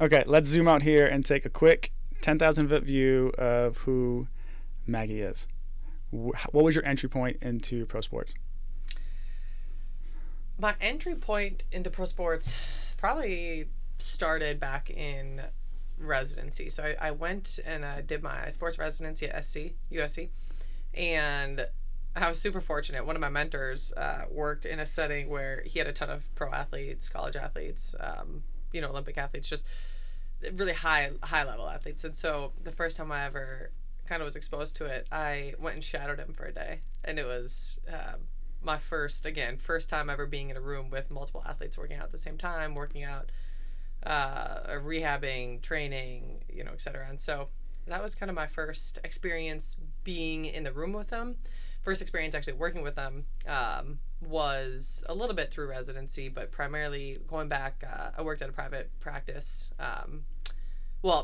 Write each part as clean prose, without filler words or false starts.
Okay, let's zoom out here and take a quick 10,000 foot view of who Maggie is. What was your entry point into pro sports? My entry point into pro sports probably started back in residency. So I went and did my sports residency at USC, and I was super fortunate. One of my mentors worked in a setting where he had a ton of pro athletes, college athletes, Olympic athletes, just really high level athletes. And so the first time I ever kind of was exposed to it, I went and shadowed him for a day, and it was my first time ever being in a room with multiple athletes working out at the same time, working out, rehabbing, training, et cetera. And so that was kind of my first experience being in the room with them. First experience actually working with them was a little bit through residency, but primarily going back, I worked at a private practice,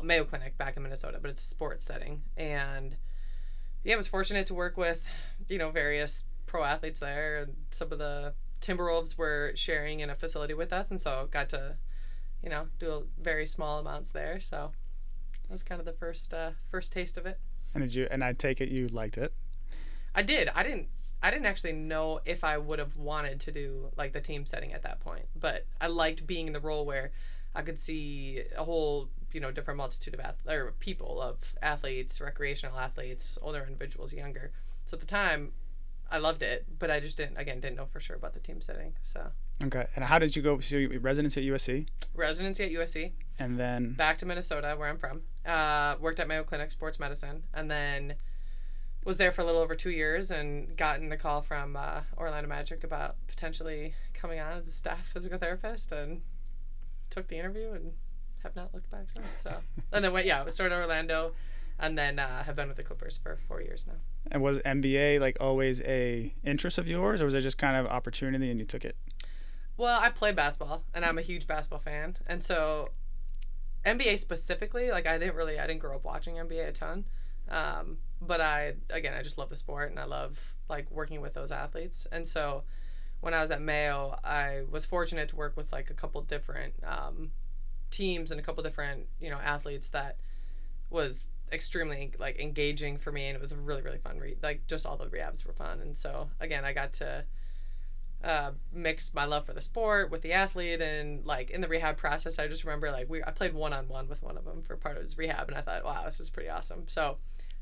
Mayo Clinic back in Minnesota, but it's a sports setting. And I was fortunate to work with, various pro athletes there, and some of the Timberwolves were sharing in a facility with us, and so got to, do very small amounts there. So that was kind of the first taste of it. And I take it you liked it? I did. I didn't actually know if I would have wanted to do like the team setting at that point, but I liked being in the role where I could see a whole, different multitude of people, of athletes, recreational athletes, older individuals, younger. So at the time, I loved it, but I just didn't know for sure about the team setting. So. Okay. And how did you go? So residency at USC? Residency at USC. And then? Back to Minnesota, where I'm from. Worked at Mayo Clinic, sports medicine, and then was there for a little over 2 years and gotten the call from Orlando Magic about potentially coming on as a staff physical therapist, and took the interview and have not looked back since. So, and then started in Orlando, and then have been with the Clippers for 4 years now. And was NBA like always a interest of yours, or was it just kind of opportunity and you took it? Well, I played basketball, and I'm a huge basketball fan, and so NBA specifically, like I didn't grow up watching NBA a ton, but I just love the sport, and I love like working with those athletes. And so when I was at Mayo, I was fortunate to work with like a couple different teams and a couple different athletes that was extremely like engaging for me, and it was a really, really fun like just all the rehabs were fun. And so again, I got to mix my love for the sport with the athlete, and like in the rehab process, I just remember like I played one-on-one with one of them for part of his rehab, and I thought, wow, this is pretty awesome. So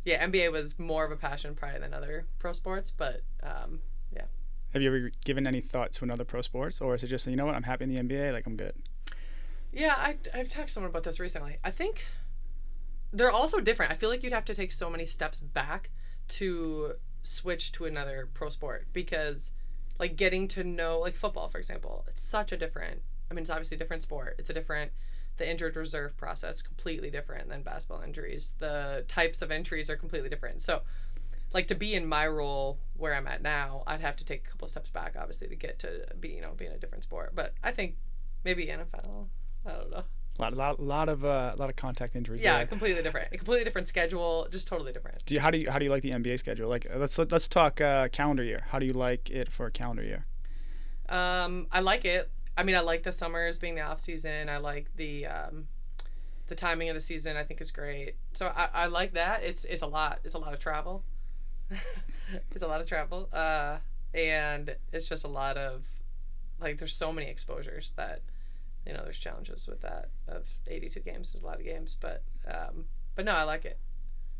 yeah, NBA was more of a passion probably than other pro sports, but yeah. Have you ever given any thought to another pro sports, or is it just, you know what, I'm happy in the NBA, like I'm good? Yeah, I've talked to someone about this recently. I think they're also different. I feel like you'd have to take so many steps back to switch to another pro sport, because like getting to know, like football, for example, it's obviously a different sport. The injured reserve process, completely different than basketball injuries. The types of injuries are completely different. So like to be in my role where I'm at now, I'd have to take a couple of steps back, obviously, to get to be in a different sport. But I think maybe NFL, I don't know. A lot of contact injuries. Yeah, there. completely different schedule, just totally different. How do you like the NBA schedule? Like let's talk calendar year. How do you like it for a calendar year? I like it. I like the summers being the off season. I like the timing of the season. I think is great. So I like that. It's a lot. It's a lot of travel. It's a lot of travel. And it's just a lot of like there's so many exposures that. There's challenges with that of 82 games. There's a lot of games, but no, I like it.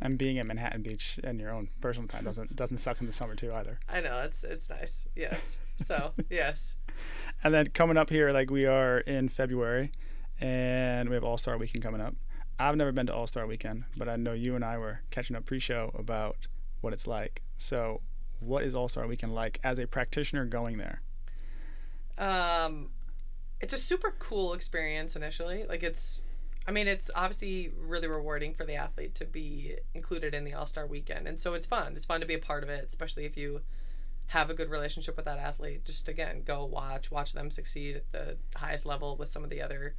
And being at Manhattan Beach in your own personal time doesn't suck in the summer too either. I know, it's nice. Yes. So yes. And then coming up here, like we are in February, and we have All-Star Weekend coming up. I've never been to All-Star Weekend, but I know you and I were catching up pre-show about what it's like. So, what is All-Star Weekend like as a practitioner going there? It's a super cool experience initially. Like it's obviously really rewarding for the athlete to be included in the All-Star Weekend. And so it's fun. It's fun to be a part of it, especially if you have a good relationship with that athlete. Just again, go watch them succeed at the highest level with some of the other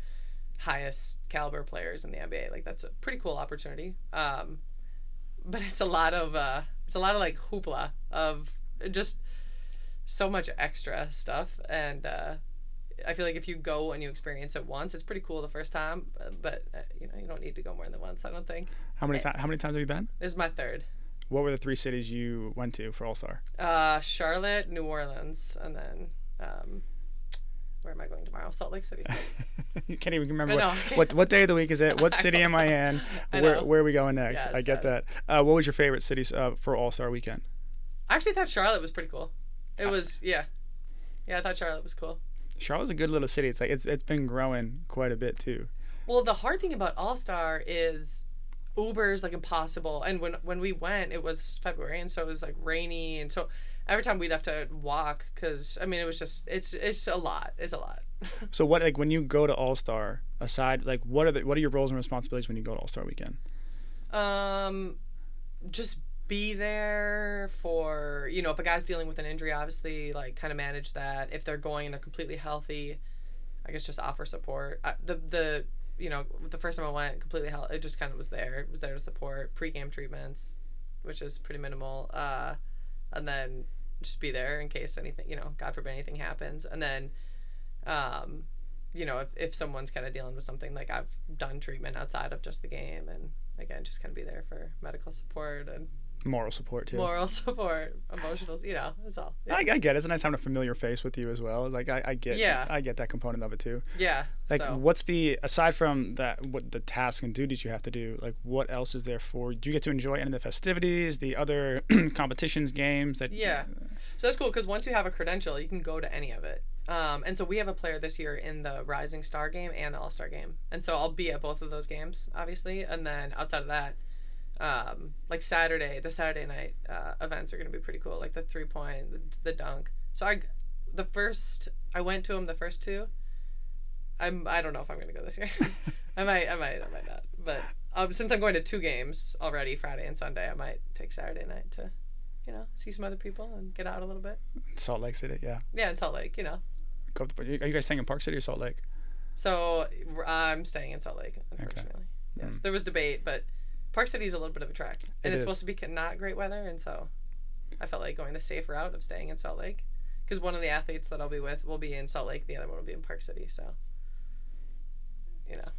highest caliber players in the NBA. Like that's a pretty cool opportunity. But it's a lot of like hoopla of just so much extra stuff, and I feel like if you go and you experience it once, it's pretty cool the first time, but you know, you don't need to go more than once, I don't think. How many times have you been? This is my third. What were the 3 cities you went to for All-Star? Charlotte, New Orleans, and then where am I going tomorrow? Salt Lake City. You can't even remember what day of the week is it? What city am I in? Where are we going next? Yeah, I get that. What was your favorite city for All-Star weekend? I actually thought Charlotte was pretty cool. It was, yeah, I thought Charlotte was cool. Charlotte's a good little city. It's like it's been growing quite a bit too. Well, the hard thing about All-Star is Uber's like impossible. And when we went, it was February, and so it was like rainy, and so every time we'd have to walk because I mean it was just it's a lot. It's a lot. So what, like, when you go to All-Star, aside, like, what are your roles and responsibilities when you go to All-Star weekend? Just be there for, you know, if a guy's dealing with an injury, obviously, like, kind of manage that. If they're going and they're completely healthy, I guess just offer support. You know, the first time I went, completely healthy, it just kind of was there. It was there to support pre-game treatments, which is pretty minimal. And then just be there in case anything, you know, God forbid anything happens. And then, you know, if someone's kind of dealing with something, like, I've done treatment outside of just the game, and again, just kind of be there for medical support and Moral support too. Moral support, emotional, you know, that's all. Yeah. I get it. It's nice having a familiar face with you as well. Like, I get that component of it too. Yeah. Like, what's aside from that, what the tasks and duties you have to do, like, what else is there for? Do you get to enjoy any of the festivities, the other competitions, games that? Yeah. So that's cool because once you have a credential, you can go to any of it. And so we have a player this year in the Rising Star game and the All-Star game. And so I'll be at both of those games, obviously. And then outside of that, like the Saturday night events are going to be pretty cool, like the 3-point, the dunk. So I went to them the first 2. I don't know if I'm going to go this year. I might not. But since I'm going to 2 games already, Friday and Sunday, I might take Saturday night to, you know, see some other people and get out a little bit. Salt Lake City, yeah. Yeah, in Salt Lake, you know. Are you guys staying in Park City or Salt Lake? So I'm staying in Salt Lake, unfortunately. Okay. Yes, there was debate, but Park City is a little bit of a trek, and it's supposed to be not great weather, and so I felt like going the safe route of staying in Salt Lake, because one of the athletes that I'll be with will be in Salt Lake, the other one will be in Park City, so, you know.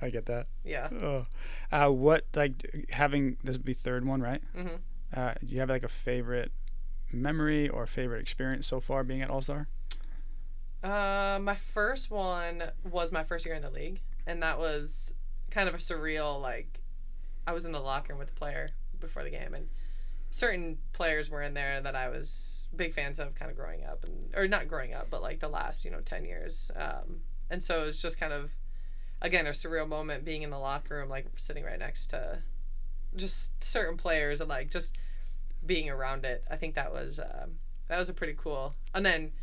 I get that. Yeah. What, like, this would be 3rd one, right? Mm-hmm. Do you have, like, a favorite memory or favorite experience so far being at All-Star? My first one was my first year in the league, and that was kind of a surreal, like, I was in the locker room with the player before the game, and certain players were in there that I was big fans of kind of growing up, or not growing up, but like the last, 10 years. And so it was just kind of, again, a surreal moment being in the locker room, like sitting right next to just certain players and like just being around it. I think that was a pretty cool. And then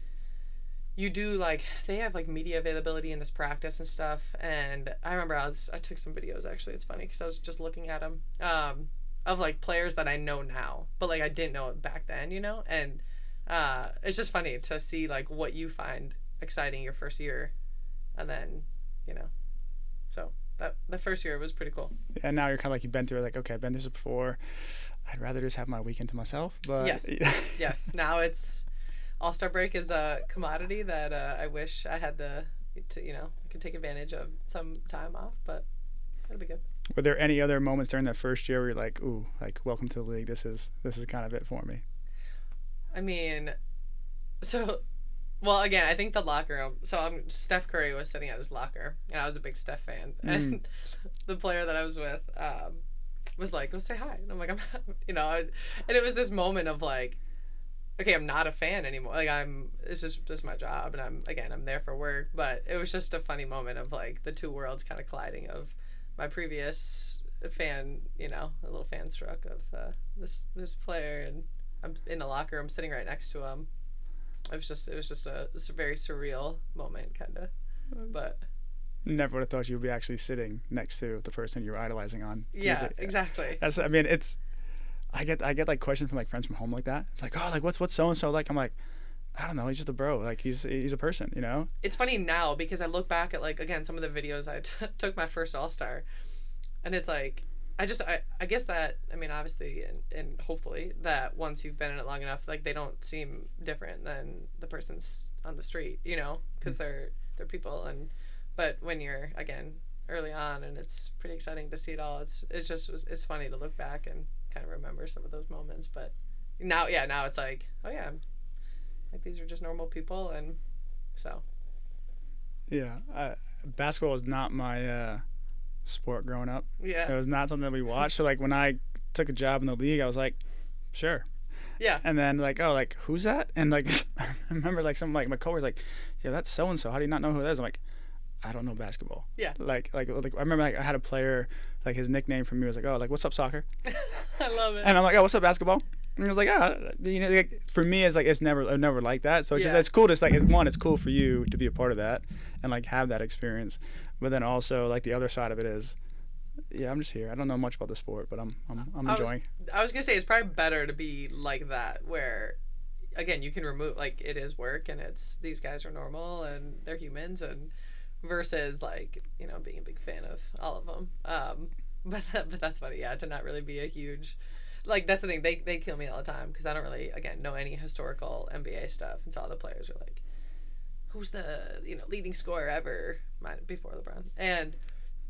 you do, like, they have like media availability in this practice and stuff, and I remember I took some videos, actually. It's funny because I was just looking at them of like players that I know now, but like I didn't know it back then, and it's just funny to see like what you find exciting your first year, and then so that the first year was pretty cool. And now you're kind of like, you've been through it, like, okay, I've been through this before, I'd rather just have my weekend to myself. But yes, now it's All-Star break is a commodity that I wish I had to could take advantage of some time off, but it'll be good. Were there any other moments during that first year where you're like, ooh, like, welcome to the league, this is kind of it for me? I mean, well, again, I think the locker room. So Steph Curry was sitting at his locker, and I was a big Steph fan. And the player that I was with was like, "Go say hi," and I'm like, "I'm not," and it was this moment of like, okay, I'm not a fan anymore. Like this is my job, and I'm there for work. But it was just a funny moment of like the two worlds kind of colliding. Of my previous fan, a little fan struck of this player, and I'm in the locker room, sitting right next to him. It was just a very surreal moment, kind of. But never would have thought you would be actually sitting next to the person you're idolizing on TV. Yeah, exactly. I get like questions from like friends from home like that. It's like, oh, like what's so and so like? I'm like, I don't know. He's just a bro. Like he's a person, It's funny now because I look back at like, again, some of the videos I took my first All-Star, and it's like I guess that, I mean, obviously, and hopefully that once you've been in it long enough, like they don't seem different than the person's on the street, you know, because they're people. And but when you're, again, early on, and it's pretty exciting to see it all, it's funny to look back and kind of remember some of those moments. But now it's like, oh yeah, like these are just normal people. And so Yeah, basketball was not my sport growing up. yeah, It was not something that we watched. So like when I took a job in the league, I was like, sure. yeah, And then like, oh, like who's that? And like I remember like some like my coworkers like, yeah, that's so and so. How do you not know who that is? I'm like, I don't know basketball. yeah. Like I remember like I had a player, like his nickname for me was like, oh, like what's up soccer? I love it. And I'm like, oh, what's up basketball? And he was like, you know, like, for me it's like I've never like that. So it's just, it's cool to like, it's cool for you to be a part of that and like have that experience. But then also like the other side of it is, yeah, I'm just here. I don't know much about the sport, but I'm enjoying. I was gonna say it's probably better to be like that, where again you can remove, like, it is work and it's these guys are normal and they're humans, and versus like, you know, being a big fan of all of them. But that's funny, yeah, to not really be a huge, like, that's the thing, they kill me all the time because I don't really, again, know any historical NBA stuff, and so all the players are like, who's the, you know, leading scorer ever before LeBron, and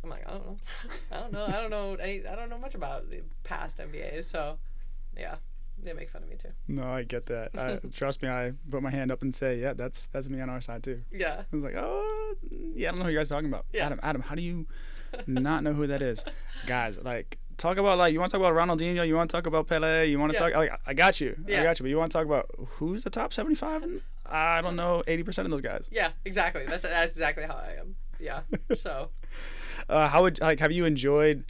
I'm like, I don't know. I don't know much about the past NBAs. So, yeah, they make fun of me too. No, I get that. Trust me, I put my hand up and say, yeah, that's me on our side too. Yeah. I was like, oh, yeah, I don't know who you guys are talking about. Yeah. Adam, how do you not know who that is? Guys, like, talk about, like, you want to talk about Ronaldinho, you want to talk about Pele, you want to talk, like, I got you. Yeah. I got you. But you want to talk about who's the top 75? I don't know 80% of those guys. Yeah, exactly. That's exactly how I am. Yeah. So. Have you enjoyed,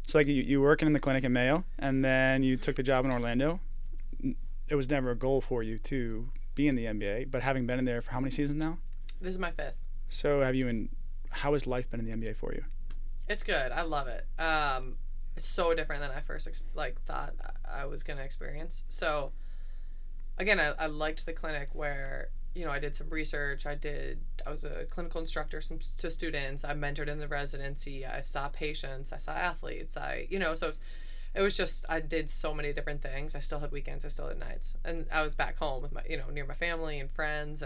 so like you working in the clinic in Mayo and then you took the job in Orlando? It was never a goal for you to be in the NBA, but having been in there for how many seasons now? This is my 5th. So how has life been in the NBA for you? It's good. I love it. It's so different than I first thought I was gonna experience. So, again, I liked the clinic where, you know, I did some research. I was a clinical instructor to students. I mentored in the residency. I saw patients. I saw athletes. So it was just, I did so many different things. I still had weekends. I still had nights. And I was back home with my, you know, near my family and friends.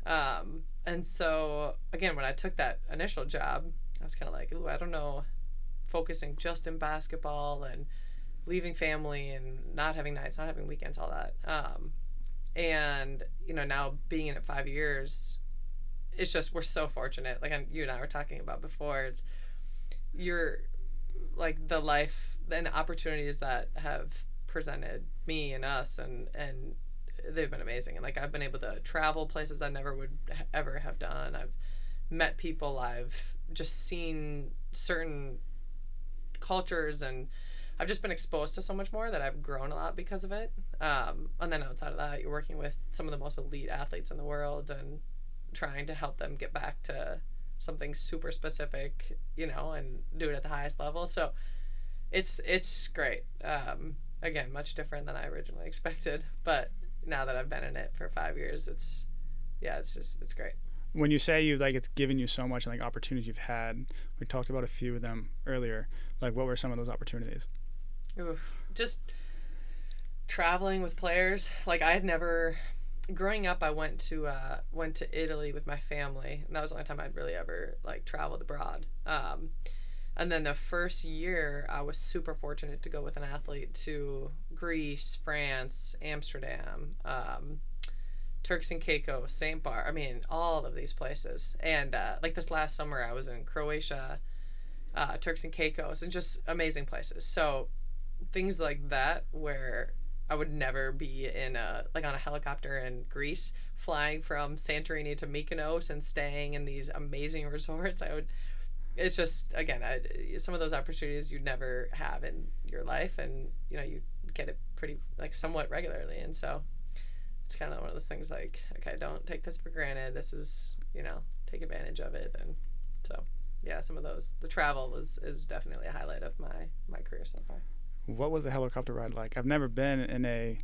And so, again, when I took that initial job, I was kind of like, ooh, I don't know, focusing just in basketball and leaving family and not having nights, not having weekends, all that. And, you know, now being in it 5 years, it's just, we're so fortunate. Like you and I were talking about before, you're like the life and the opportunities that have presented me and us, and they've been amazing. And like, I've been able to travel places I never would ever have done. I've met people. I've just seen certain cultures, and I've just been exposed to so much more that I've grown a lot because of it. And then outside of that, you're working with some of the most elite athletes in the world and trying to help them get back to something super specific, you know, and do it at the highest level. So it's great. Again, much different than I originally expected, but now that I've been in it for 5 years, it's great. When you say it's given you so much and like opportunities you've had, we talked about a few of them earlier. Like, what were some of those opportunities? Oof. Just traveling with players. Like, I had never, growing up, I went to Italy with my family, and that was the only time I'd really ever like traveled abroad. And then the first year, I was super fortunate to go with an athlete to Greece, France, Amsterdam, Turks and Caicos, St. Bart. I mean, all of these places. And like this last summer, I was in Croatia, Turks and Caicos, and just amazing places. So things like that, where I would never be on a helicopter in Greece, flying from Santorini to Mykonos and staying in these amazing resorts. It's just, again, some of those opportunities you'd never have in your life, and you know, you get it pretty like somewhat regularly. And so it's kind of one of those things like, okay, don't take this for granted. This is, you know, take advantage of it. And so, yeah, some of those, the travel is definitely a highlight of my career so far. What was the helicopter ride like? I've never been in a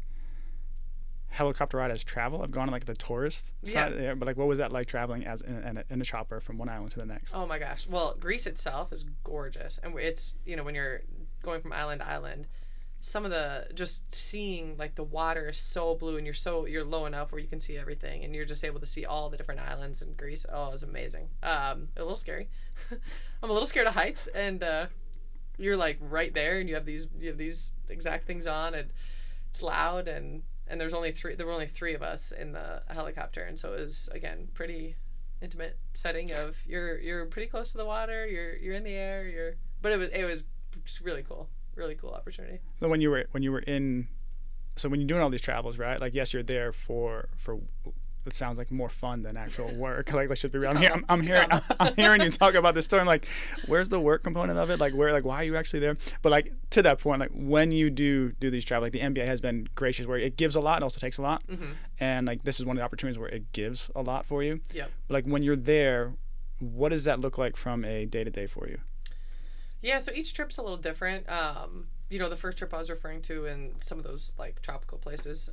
helicopter ride as travel. I've gone on like the tourist side, yeah, but like, what was that like traveling as in a chopper from one island to the next? Oh my gosh. Well, Greece itself is gorgeous, and it's, you know, when you're going from island to island, some of the, just seeing like the water is so blue, and you're low enough where you can see everything, and you're just able to see all the different islands in Greece. Oh, it was amazing. A little scary. I'm a little scared of heights, and you're like right there, and you have these exact things on, and it's loud, and there were only three of us in the helicopter, and so it was, again, pretty intimate setting of you're pretty close to the water, you're in the air, but it was really cool. Really cool opportunity. So when you're doing all these travels, right? Like, yes, you're there for it sounds like more fun than actual work. Like, let's just be real. I'm hearing you talk about this story. I'm like, where's the work component of it? Like, why are you actually there? But like, to that point, like, when you do these travels, like, the NBA has been gracious where it gives a lot and also takes a lot. Mm-hmm. And like, this is one of the opportunities where it gives a lot for you. Yep. But like, when you're there, what does that look like from a day-to-day for you? Yeah, so each trip's a little different. The first trip I was referring to in some of those like tropical places,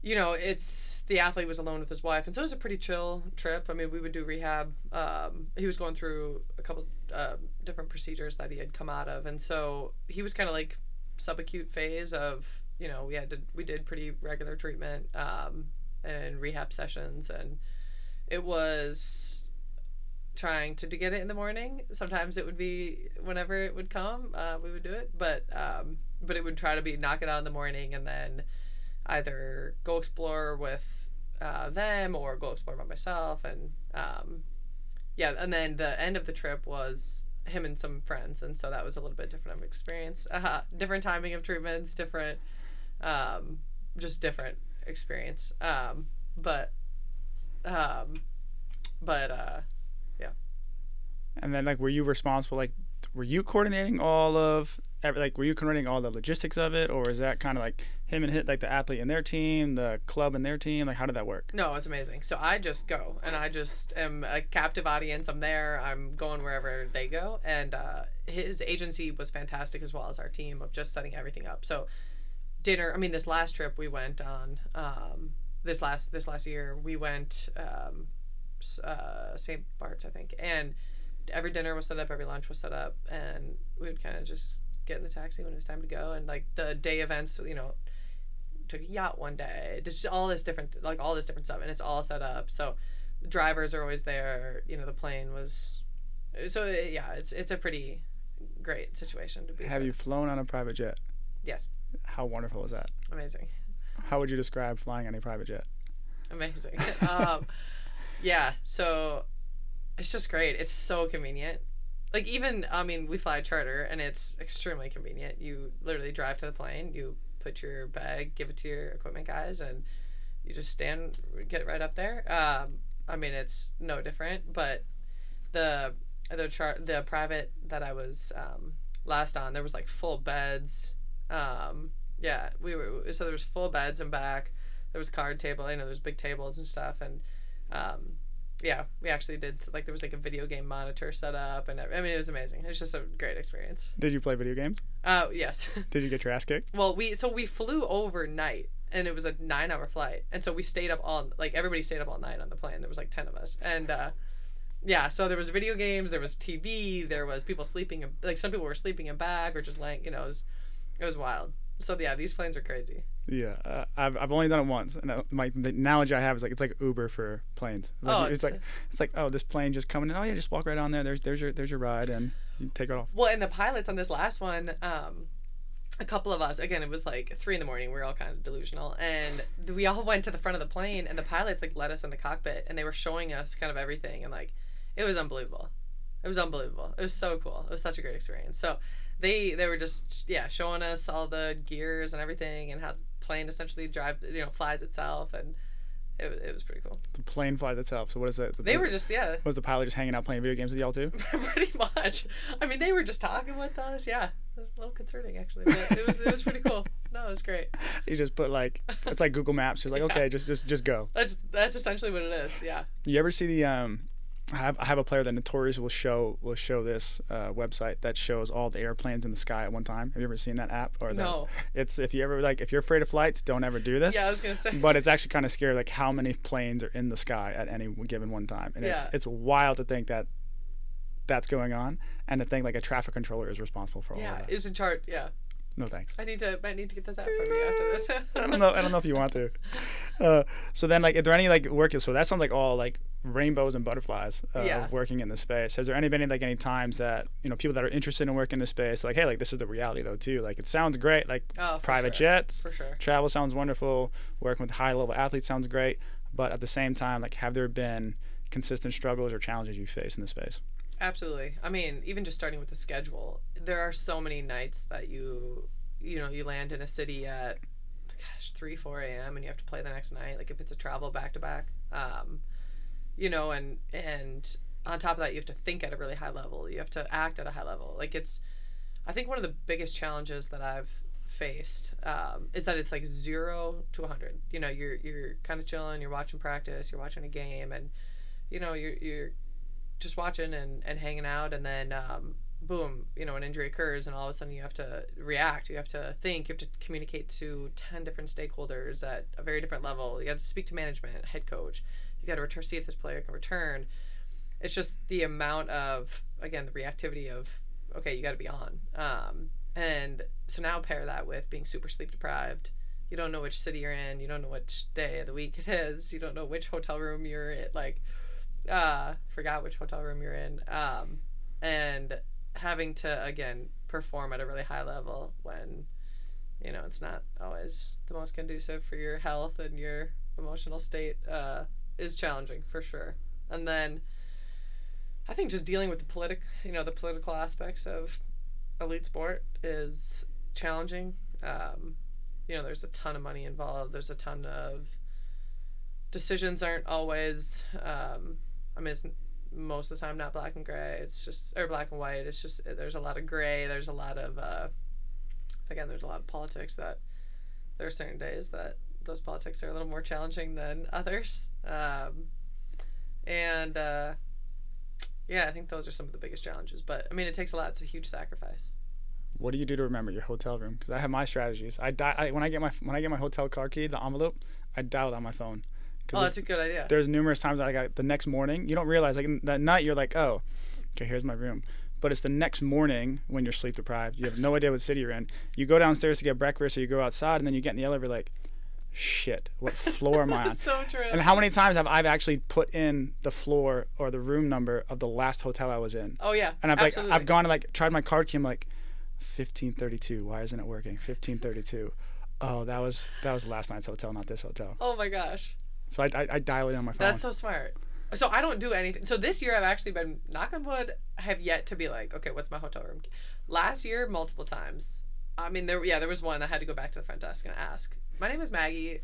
it's the athlete was alone with his wife, and so it was a pretty chill trip. I mean, we would do rehab. He was going through a couple different procedures that he had come out of, and so he was kind of like subacute phase of, we did pretty regular treatment and rehab sessions, and it was trying to get it in the morning. Sometimes it would be whenever it would come, we would do it, but it would try to be knock it out in the morning, and then either go explore with them or go explore by myself, and and then the end of the trip was him and some friends, and so that was a little bit different of an experience. Different timing of treatments, different experience. And then, like, were you responsible? Like, were you coordinating all the logistics of it, or is that kind of like him and the athlete and their team, the club and their team? Like, how did that work? No, it's amazing. So I just go, and I just am a captive audience. I'm there. I'm going wherever they go, and his agency was fantastic, as well as our team of just setting everything up. So dinner. I mean, this last trip we went on, this last year we went St. Bart's, I think, and every dinner was set up, every lunch was set up, and we would kind of just get in the taxi when it was time to go. And like the day events, took a yacht one day, just all this different stuff, and it's all set up. So the drivers are always there. The plane was, so yeah, it's a pretty great situation to be. Have you flown on a private jet? Yes. How wonderful is that? Amazing. How would you describe flying on a private jet? Amazing. Yeah, so it's just great. It's so convenient. Like, even, we fly charter, and it's extremely convenient. You literally drive to the plane, you put your bag, give it to your equipment guys, and you just get right up there. It's no different, but the private that I was last on, there was like full beds. So there was full beds and back. There was a card table, there's big tables and stuff, and we actually did, like, there was like a video game monitor set up, and it was amazing. It was just a great experience. Did you play video games? Yes. Did you get your ass kicked? Well, we flew overnight, and it was a 9-hour flight, and so we stayed up everybody stayed up all night on the plane. There was like 10 of us, and so there was video games, there was TV, there was people sleeping, like some people were sleeping in bag or just laying, it was wild. So yeah, these planes are crazy. Yeah, I've only done it once, and the analogy I have is like, it's like Uber for planes. It's like oh, this plane just coming in. Oh yeah, just walk right on there. There's your ride, and you take it off. Well, and the pilots on this last one, a couple of us, again, it was like 3 a.m. We were all kind of delusional, and we all went to the front of the plane, and the pilots like led us in the cockpit, and they were showing us kind of everything, and like it was unbelievable. It was so cool. It was such a great experience. So they were just showing us all the gears and everything, and how the plane essentially flies itself, and it was pretty cool. The plane flies itself. So what is that? They were just Was the pilot just hanging out playing video games with y'all too? Pretty much. They were just talking with us. Yeah, it was a little concerning actually, but it was pretty cool. No, it was great. You just put it's like Google Maps. Just like okay, just go. That's essentially what it is. Yeah. You ever see the I have a player that notoriously will show this website that shows all the airplanes in the sky at one time. Have you ever seen that app? No. It's if you're afraid of flights, don't ever do this. Yeah, I was gonna say. But it's actually kind of scary, like how many planes are in the sky at any given one time, and it's wild to think that that's going on, and to think like a traffic controller is responsible for all of that. Is in charge. Yeah. No thanks. I need to get this out from you after this. I don't know if you want to. So then, like, are there any like work? So that sounds like all like rainbows and butterflies of working in this space. Has there been like any times that people that are interested in working in this space, like, hey, like this is the reality though too. Like it sounds great, like private jets, for sure. Travel sounds wonderful. Working with high level athletes sounds great, but at the same time, like, have there been consistent struggles or challenges you face in this space? Absolutely. I mean, even just starting with the schedule, there are so many nights that you land in a city at 3-4 a.m. and you have to play the next night, like if it's a travel back-to-back, and on top of that you have to think at a really high level, you have to act at a high level. Like I think one of the biggest challenges that I've faced is that it's like 0 to 100. You're kind of chilling, you're watching practice, you're watching a game, and you're just watching and hanging out, and then boom, an injury occurs, and all of a sudden you have to react, you have to think, you have to communicate to 10 different stakeholders at a very different level. You have to speak to management, head coach, you got to see if this player can return. It's just the amount of, again, the reactivity of, okay, you got to be on, and so now pair that with being super sleep deprived. You don't know which city you're in, you don't know which day of the week it is, you don't know which hotel room you're at, like forgot which hotel room you're in, and having to again perform at a really high level when it's not always the most conducive for your health and your emotional state is challenging for sure. And then I think just dealing with the political aspects of elite sport is challenging. There's a ton of money involved, there's a ton of decisions aren't always it's most of the time not black and gray, it's just, or black and white, it's just, there's a lot of gray, there's a lot of there's a lot of politics that there are certain days that those politics are a little more challenging than others, I think those are some of the biggest challenges, but I mean it takes a lot, it's a huge sacrifice. What do you do to remember your hotel room? Because I have my strategies. When I get my hotel car key, the envelope, I dial it on my phone. Oh, that's a good idea. There's numerous times that I got the next morning. You don't realize, like, that night you're like, oh, okay, here's my room. But it's the next morning when you're sleep deprived. You have no idea what city you're in. You go downstairs to get breakfast, or you go outside, and then you get in the elevator like, shit, what floor am I on? That's so true. And how many times have I actually put in the floor or the room number of the last hotel I was in? Oh yeah. And I've gone and like tried my card key. I'm like, 1532. Why isn't it working? 1532. Oh, that was last night's hotel, not this hotel. Oh my gosh. So I dial it on my phone. That's so smart. So I don't do anything. So this year I've actually been, knock on wood, have yet to be like, okay, what's my hotel room key? Last year, multiple times. I mean, there was one I had to go back to the front desk and ask. My name is Maggie.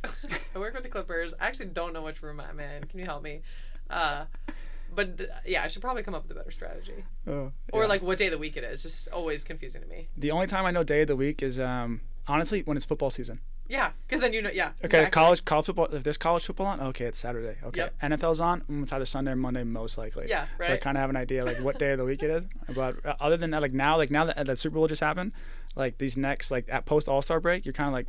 I work with the Clippers. I actually don't know which room I'm in. Can you help me? But I should probably come up with a better strategy. Oh, yeah. Or like what day of the week it is. Just always confusing to me. The only time I know day of the week is honestly when it's football season. Yeah, because then Okay, exactly. college football. If there's college football on, okay, it's Saturday. Okay, yep. NFL's on. It's either Sunday or Monday, most likely. Yeah, right. So I kind of have an idea like what day of the week it is. But other than that, like now that the Super Bowl just happened, like these next at post All-Star break, you're kind of like,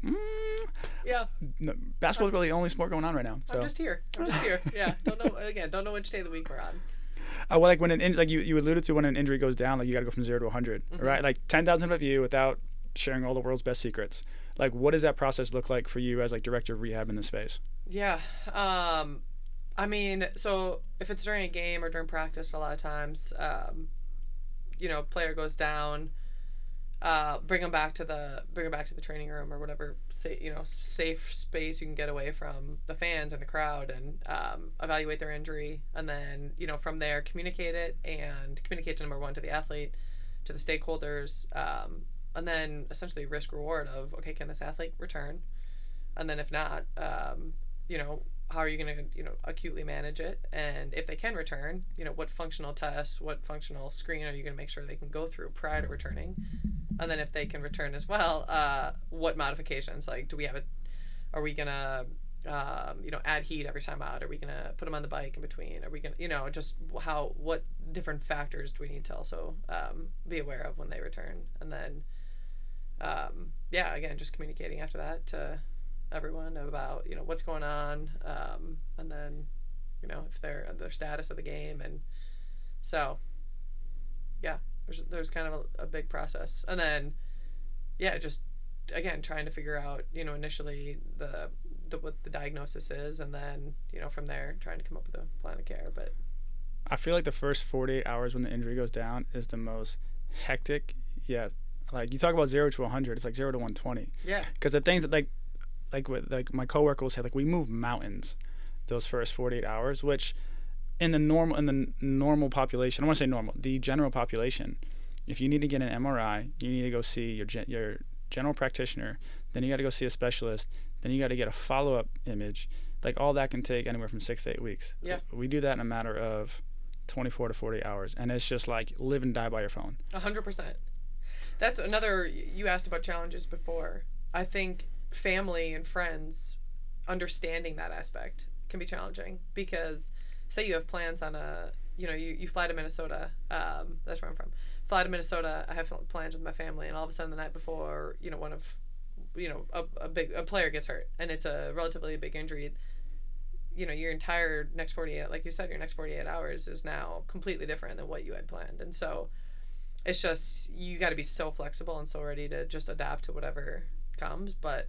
yeah. No, basketball's really the only sport going on right now. So. I'm just here. Yeah, don't know which day of the week we're on. Well, like when you alluded to when an injury goes down, like you got to go from 0 to 100, mm-hmm. right? Like 10,000 foot view without sharing all the world's best secrets. Like, what does that process look like for you as like director of rehab in this space? Yeah, I mean, so if it's during a game or during practice, a lot of times, player goes down, bring them back to the training room or whatever, safe space you can get away from the fans and the crowd, and evaluate their injury, and then from there communicate to number one, to the athlete, to the stakeholders, and then essentially risk reward of, okay, can this athlete return, and then if not, how are you going to acutely manage it, and if they can return, what functional tests, what functional screen are you going to make sure they can go through prior to returning, and then if they can return as well, what modifications, like are we going to add heat every time out, are we going to put them on the bike in between, are we going to just what different factors do we need to also be aware of when they return, and then again, just communicating after that to everyone about what's going on, and then if their status of the game, and so yeah, there's kind of a big process, and then yeah, just again trying to figure out, you know, initially the what the diagnosis is, and then, you know, from there trying to come up with a plan of care. But I feel like the first 48 hours when the injury goes down is the most hectic. Yeah, like you talk about 0 to 100, it's like 0 to 120. yeah, Because the things that like my coworker will say, like we move mountains those first 48 hours, which in the normal population, I want to say normal, the general population, if you need to get an MRI, you need to go see your general practitioner, then you got to go see a specialist, then you got to get a follow-up image. Like all that can take anywhere from 6 to 8 weeks. Yeah. We do that in a matter of 24 to 48 hours, and it's just like live and die by your phone. 100%. That's another, you asked about challenges before. I think family and friends understanding that aspect can be challenging, because say you have plans on you fly to Minnesota, that's where I'm from, fly to Minnesota, I have plans with my family, and all of a sudden the night before, a player gets hurt, and it's a relatively big injury. Your entire next 48, like you said, your next 48 hours is now completely different than what you had planned. And so it's just, you got to be so flexible and so ready to just adapt to whatever comes. But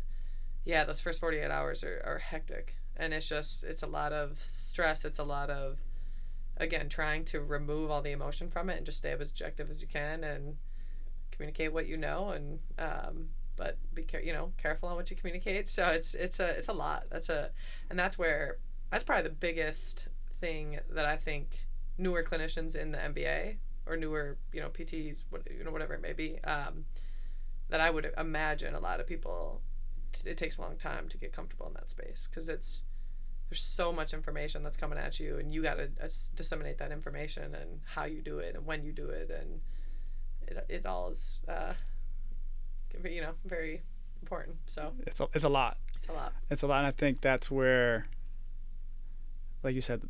yeah, those first 48 hours are hectic, and it's a lot of stress. It's a lot of, again, trying to remove all the emotion from it and just stay as objective as you can and communicate what you know, and but be careful on what you communicate. So it's a lot. That's probably the biggest thing that I think newer clinicians in the MBA or newer PTs, whatever it may be, that I would imagine a lot of people, it takes a long time to get comfortable in that space, because there's so much information that's coming at you, and you got to disseminate that information and how you do it and when you do it, and it all is very important. So it's a lot. It's a lot, and I think that's where, like you said,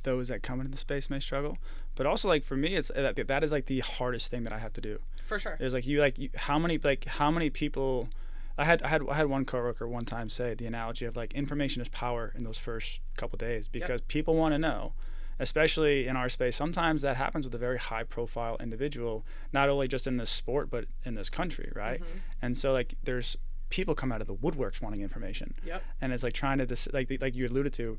those that come into the space may struggle. But also, like for me, it's that is like the hardest thing that I have to do. For sure. It's how many people. I had one coworker one time say the analogy of like information is power in those first couple days, because people want to know, especially in our space. Sometimes that happens with a very high profile individual, not only just in this sport but in this country, right? Mm-hmm. And so like there's people come out of the woodworks wanting information. Yep. And it's like trying to like you alluded to,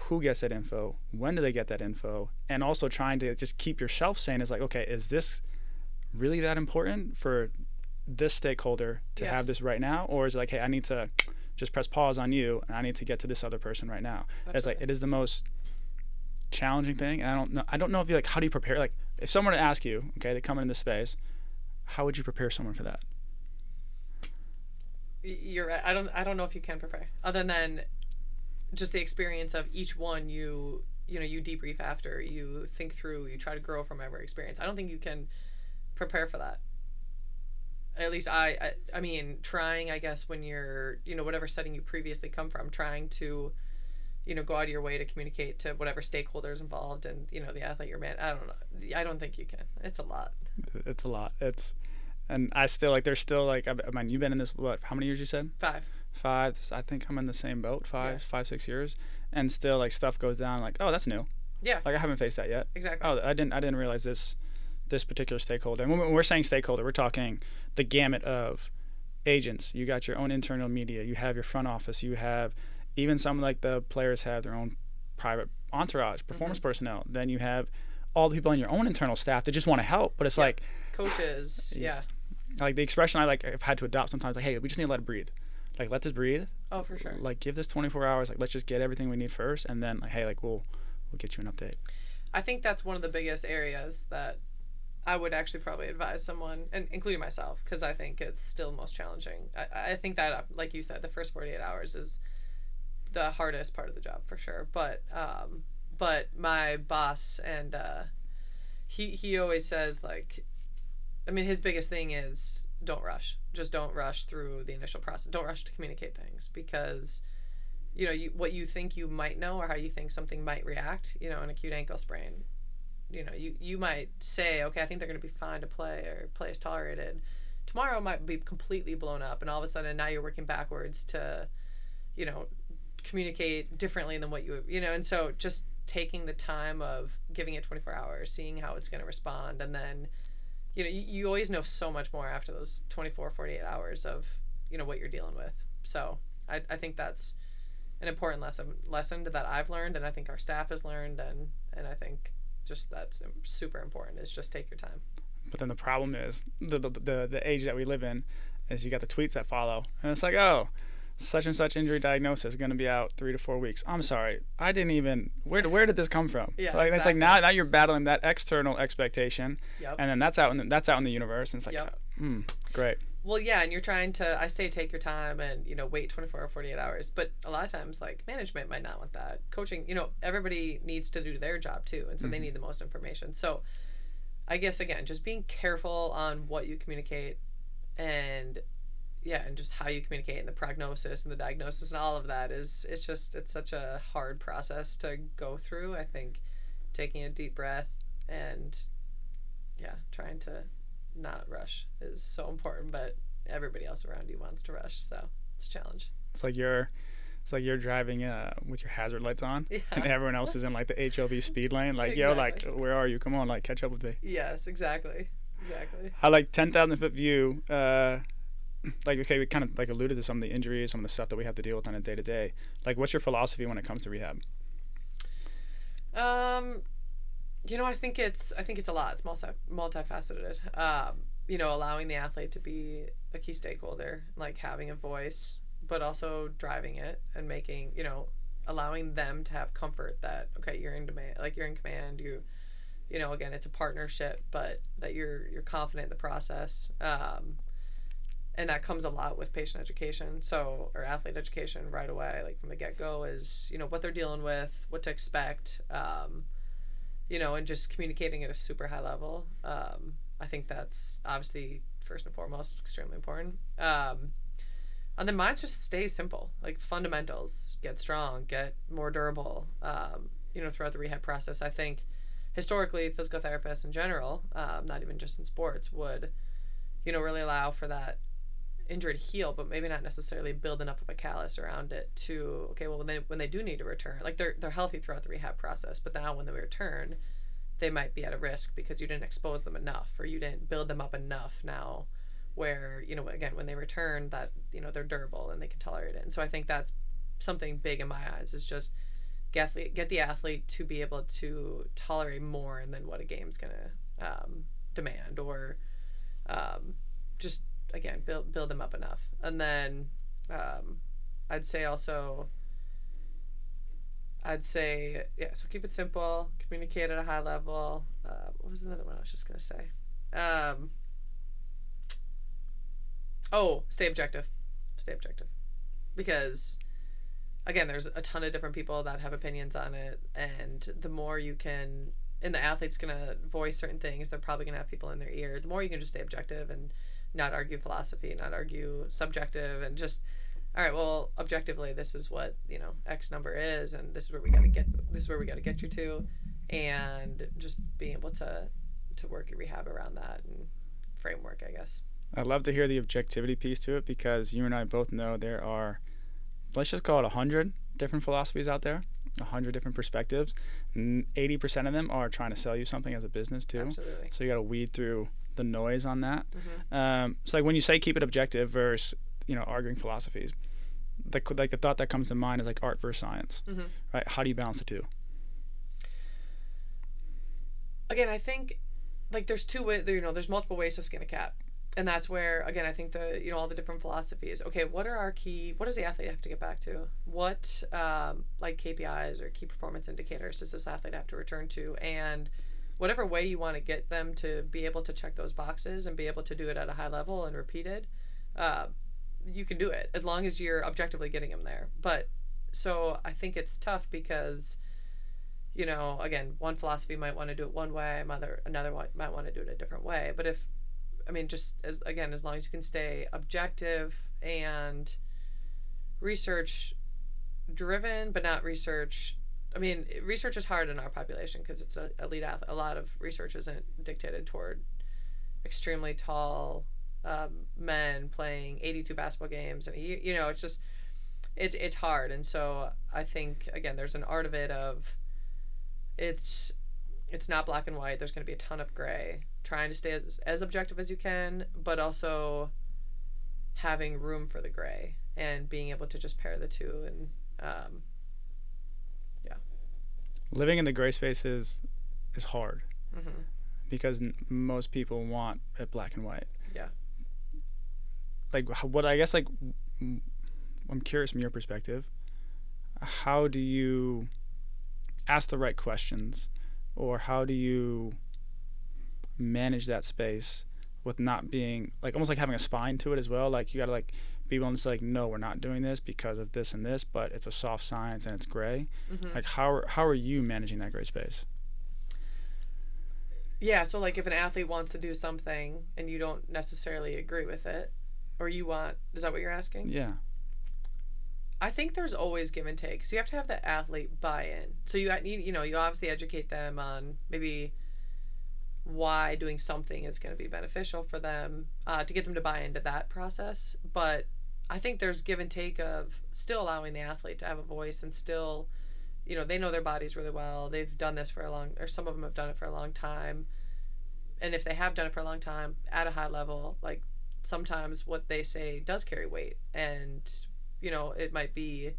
who gets that info, when do they get that info, and also trying to just keep yourself sane. Is like, okay, is this really that important for this stakeholder to have this right now, or is it like, hey, I need to just press pause on you and I need to get to this other person right now? Absolutely. It's like, it is the most challenging thing, and I don't know if you, like, how do you prepare, like if someone to ask you, okay, they come into this space, how would you prepare someone for that? You're right. I don't know if you can prepare, other than just the experience of each one. You debrief after, you think through, you try to grow from every experience. I don't think you can prepare for that. At least I mean, trying, I guess, when you're, whatever setting you previously come from, trying to, go out of your way to communicate to whatever stakeholders involved, and, the athlete you're man. I don't know. I don't think you can. It's a lot. It's a lot. And I still, like, there's still, like, I mean, you've been in this, what, how many years you said? 5. I think I'm in the same boat, 5-6 years. And still, like, stuff goes down, like, oh, that's new. Yeah. Like, I haven't faced that yet. Exactly. Oh, I didn't realize this particular stakeholder. And when we're saying stakeholder, we're talking the gamut of agents. You got your own internal media. You have your front office. You have even some, like, the players have their own private entourage, performance personnel. Then you have all the people on your own internal staff that just want to help. But it's like coaches. Yeah. Like the expression I've had to adopt sometimes, like, hey, we just need to let it breathe. Like, let this breathe. Oh, for sure. Like, give this 24 hours. Like, let's just get everything we need first, and then, like, hey, like, we'll get you an update. I think that's one of the biggest areas that I would actually probably advise someone, and including myself, because I think it's still most challenging. I think that, like you said, the first 48 hours is the hardest part of the job, for sure. But my boss, and he always says, like, I mean, his biggest thing is don't rush. Just don't rush through the initial process. Don't rush to communicate things, because what you think you might know, or how you think something might react, an acute ankle sprain, you might say, okay, I think they're going to be fine to play, or play is tolerated. Tomorrow might be completely blown up, and all of a sudden now you're working backwards to, communicate differently than what and so just taking the time of giving it 24 hours, seeing how it's going to respond, and then you always know so much more after those 24, 48 hours of, what you're dealing with. So I think that's an important lesson that I've learned, and I think our staff has learned, and I think just that's super important, is just take your time. But then the problem is the age that we live in is you got the tweets that follow, and it's like, oh, such and such injury diagnosis is going to be out 3 to 4 weeks. I'm sorry, I didn't even. Where did this come from? Yeah, like, exactly. It's like now you're battling that external expectation, Yep. and then that's out in the universe, and it's like, Yep. Great. Well, yeah, and you're trying to, I say take your time and, wait 24 or 48 hours. But a lot of times, like, management might not want that. Coaching, everybody needs to do their job too. And so they need the most information. So I guess, again, just being careful on what you communicate, and, yeah, and just how you communicate, and the prognosis and the diagnosis and all of that it's such a hard process to go through. I think taking a deep breath and, yeah, trying to not rush is so important, but everybody else around you wants to rush, so it's a challenge. It's like you're driving with your hazard lights on, Yeah. and everyone else is in like the HOV speed lane. Like, yo, like, where are you? Come on, like, catch up with me. Yes, exactly. I like 10,000 foot view. Like, okay, we kind of like alluded to some of the injuries, some of the stuff that we have to deal with on a day to day. Like, what's your philosophy when it comes to rehab? I think it's a lot. It's multifaceted. Allowing the athlete to be a key stakeholder, like having a voice, but also driving it and making, allowing them to have comfort that, okay, you're in demand, like you're in command. Again, it's a partnership, but that you're confident in the process. And that comes a lot with patient education, or athlete education right away, like from the get-go, is, what they're dealing with, what to expect. And just communicating at a super high level. I think that's obviously first and foremost extremely important. And then mine just stays simple, like fundamentals: get strong, get more durable. Throughout the rehab process, I think historically physical therapists in general, not even just in sports, would, really allow for that injury to heal, but maybe not necessarily build enough of a callus around it to, okay, well, when they do need to return, like they're healthy throughout the rehab process, but now when they return, they might be at a risk because you didn't expose them enough, or you didn't build them up enough now where, again, when they return, that, they're durable and they can tolerate it. And so I think that's something big in my eyes, is just get the athlete to be able to tolerate more than what a game's going to demand, or just, again, build them up enough. And then I'd say, yeah, so keep it simple, communicate at a high level. What was another one I was just going to say? Stay objective. Because, again, there's a ton of different people that have opinions on it, and the more you can, and the athlete's going to voice certain things, they're probably going to have people in their ear. The more you can just stay objective and not argue philosophy, not argue subjective, and just, all right, well, objectively, this is what, X number is, and this is where we got to get you to, and just being able to work your rehab around that and framework, I guess. I'd love to hear the objectivity piece to it, because you and I both know there are, let's just call it 100 different philosophies out there, 100 different perspectives. 80% of them are trying to sell you something as a business too. Absolutely. So you got to weed through the noise on that. Mm-hmm. So like when you say keep it objective versus, arguing philosophies, the thought that comes to mind is like art versus science, mm-hmm. right? How do you balance the two? Again, I think, like, there's two ways, there's multiple ways to skin a cat. And that's where, again, I think all the different philosophies. Okay, what does the athlete have to get back to? What, like KPIs or key performance indicators does this athlete have to return to? And whatever way you want to get them to be able to check those boxes and be able to do it at a high level and repeated, you can do it as long as you're objectively getting them there. But so I think it's tough because, again, one philosophy might want to do it one way, another one might want to do it a different way. But as long as you can stay objective and research driven, but not research. Research is hard in our population because it's an elite athlete. A lot of research isn't dictated toward extremely tall men playing 82 basketball games, and it's just it's hard. And so I think, again, there's an art of it of it's not black and white. There's going to be a ton of gray. trying to stay as objective as you can, but also having room for the gray and being able to just pair the two. And yeah, living in the gray space is hard mm-hmm. because most people want it black and white. Yeah. Like what I guess, like, I'm curious from your perspective, how do you ask the right questions, or how do you manage that space with not being like, almost like having a spine to it as well? Like you gotta like be willing to say like, no, we're not doing this because of this and this, but it's a soft science and it's gray. Mm-hmm. Like how are you managing that gray space? Yeah, so like if an athlete wants to do something and you don't necessarily agree with it, or you want, is that what you're asking? Yeah. I think there's always give and take. So you have to have the athlete buy in. So you need, you obviously educate them on maybe why doing something is going to be beneficial for them, to get them to buy into that process. But I think there's give and take of still allowing the athlete to have a voice, and still, they know their bodies really well. They've done this or some of them have done it for a long time. And if they have done it for a long time at a high level, like sometimes what they say does carry weight. And, it might be,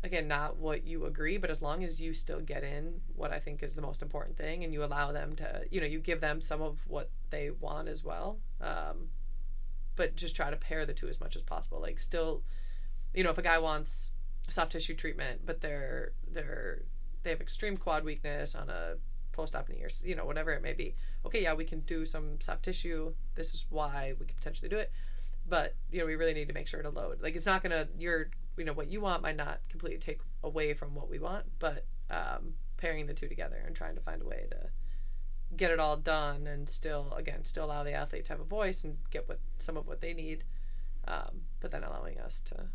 again, not what you agree, but as long as you still get in what I think is the most important thing, and you allow them to, you give them some of what they want as well. But just try to pair the two as much as possible. Like still, if a guy wants soft tissue treatment, but they have extreme quad weakness on a post-op knee, or whatever it may be. Okay, yeah, we can do some soft tissue. This is why we could potentially do it. But, we really need to make sure to load. Like it's not gonna, what you want might not completely take away from what we want, but pairing the two together and trying to find a way to get it all done, and still allow the athlete to have a voice and get some of what they need, but then allowing us to,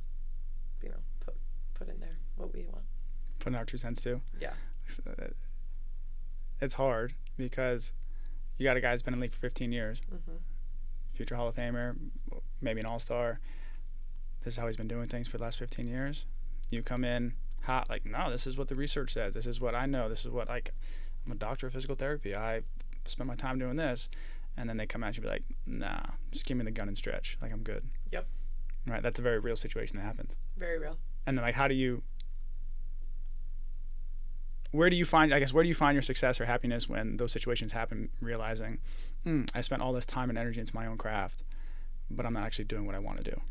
put in there what we want. Put in our 2 cents too. Yeah. It's hard because you got a guy that's been in the league for 15 years, mm-hmm. future Hall of Famer, maybe an all-star. This is how he's been doing things for the last 15 years. You come in hot, like, no, this is what the research says. This is what I know. This is what, like, I'm a doctor of physical therapy. I spent my time doing this. And then they come at you and be like, nah, just give me the gun and stretch. Like, I'm good. Yep. Right? That's a very real situation that happens. Very real. And then, like, where do you find your success or happiness when those situations happen, realizing, I spent all this time and energy into my own craft, but I'm not actually doing what I want to do?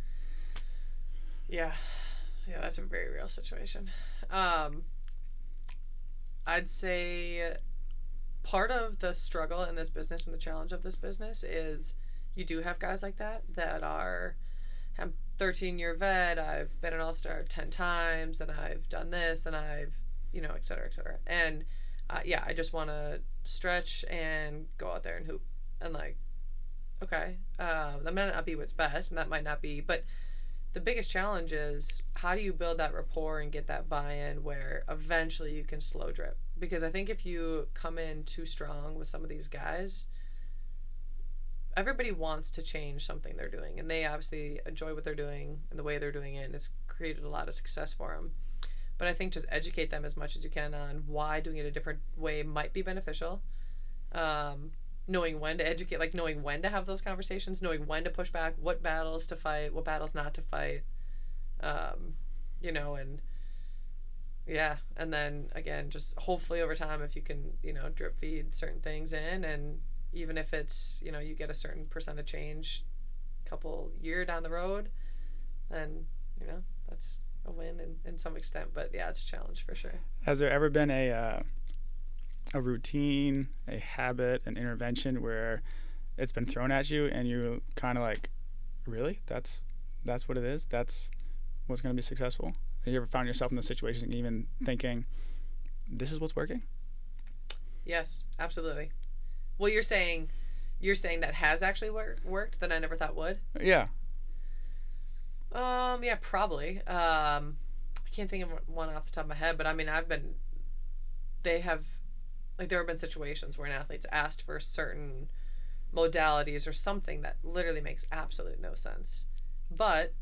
Yeah, that's a very real situation. I'd say part of the struggle in this business and the challenge of this business is you do have guys like that are, I'm 13-year vet, I've been an all-star 10 times, and I've done this, and I've, et cetera, et cetera. And I just want to stretch and go out there and hoop. And like, okay, that might not be what's best, and that might not be, but the biggest challenge is how do you build that rapport and get that buy-in where eventually you can slow drip? Because I think if you come in too strong with some of these guys, everybody wants to change something they're doing, and they obviously enjoy what they're doing and the way they're doing it, and it's created a lot of success for them. But I think just educate them as much as you can on why doing it a different way might be beneficial. Knowing when to educate, like knowing when to have those conversations, knowing when to push back, what battles to fight, what battles not to fight, and yeah. And then again, just hopefully over time, if you can, drip feed certain things in, and even if it's, you get a certain percent of change couple year down the road, then, that's a win in some extent. But yeah, it's a challenge for sure. Has there ever been a routine, a habit, an intervention where it's been thrown at you and you're kind of like, really? That's what it is? That's what's going to be successful? Have you ever found yourself in those situations and even thinking, this is what's working? Yes, absolutely. Well, you're saying that has actually worked that I never thought would? Yeah. Yeah, probably. I can't think of one off the top of my head, but I mean, there have been situations where an athlete's asked for certain modalities or something that literally makes absolute no sense. But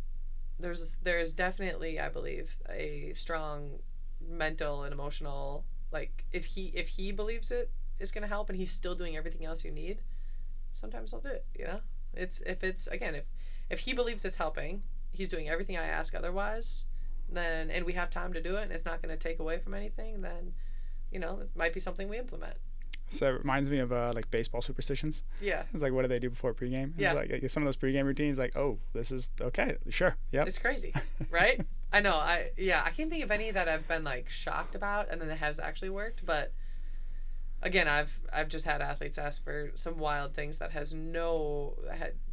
there's definitely, I believe, a strong mental and emotional, like if he believes it is going to help and he's still doing everything else you need, sometimes I'll do it, you know? If he believes it's helping, he's doing everything I ask otherwise, then, and we have time to do it and it's not going to take away from anything, then, you know, it might be something we implement. So it reminds me of like baseball superstitions. Yeah. It's like, what do they do before pregame? Yeah. It's like some of those pregame routines, like, oh, this is okay. Sure. Yep. It's crazy, right? I know. I can't think of any that I've been like shocked about and then it has actually worked. But again, I've just had athletes ask for some wild things that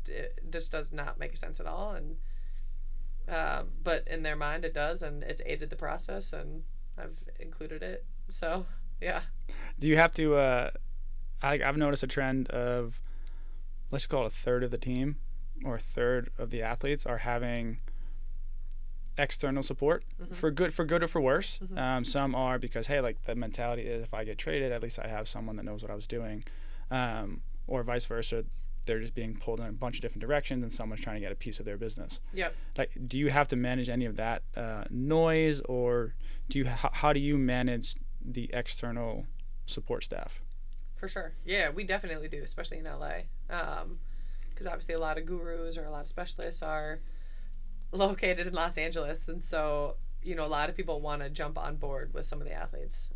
it just does not make sense at all. And but in their mind it does, and it's aided the process, and I've included it. So yeah. Do you have to? I've noticed a trend of, let's call it a third of the team or a third of the athletes are having external support for good or for worse. Some are because, hey, like the mentality is if I get traded, at least I have someone that knows what I was doing, or vice versa. They're just being pulled in a bunch of different directions and someone's trying to get a piece of their business. Yep. Like, do you have to manage any of that noise, or how do you manage the external support staff? For sure. Yeah, we definitely do, especially in LA. Because obviously a lot of gurus or a lot of specialists are located in Los Angeles. And so, you know, a lot of people want to jump on board with some of the athletes,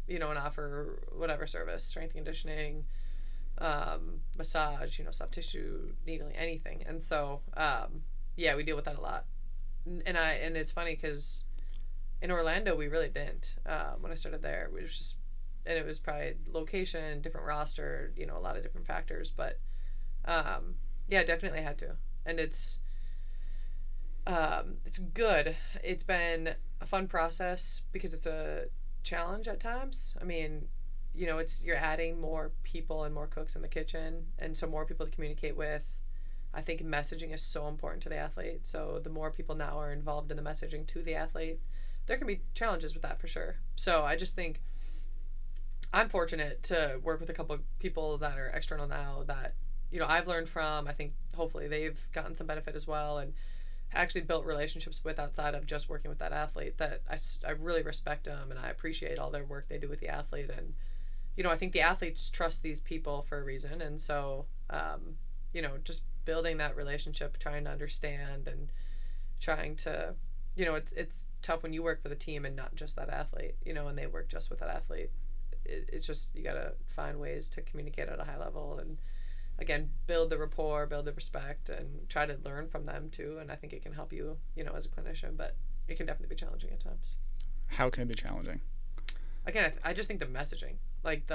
you know, and offer whatever service, strength and conditioning, massage, you know, soft tissue, needling, anything. And so, yeah, we deal with that a lot. And it's funny because in Orlando, we really didn't. When I started there, we was just, and it was probably location, different roster, you know, a lot of different factors. But yeah, definitely had to. And it's good. It's been a fun process because it's a challenge at times. I mean, you know, you're adding more people and more cooks in the kitchen, and so more people to communicate with. I think messaging is so important to the athlete. So the more people now are involved in the messaging to the athlete, there can be challenges with that for sure. So I just think I'm fortunate to work with a couple of people that are external now that, you know, I've learned from. I think hopefully they've gotten some benefit as well, and actually built relationships with outside of just working with that athlete that I really respect them, and I appreciate all their work they do with the athlete. And, you know, I think the athletes trust these people for a reason. And so, you know, just building that relationship, trying to understand and trying to, you know, it's tough when you work for the team and not just that athlete, you know, and they work just with that athlete. It's just, you got to find ways to communicate at a high level and, again, build the rapport, build the respect, and try to learn from them too. And I think it can help you, you know, as a clinician, but it can definitely be challenging at times. How can it be challenging? Again, I just think the messaging, like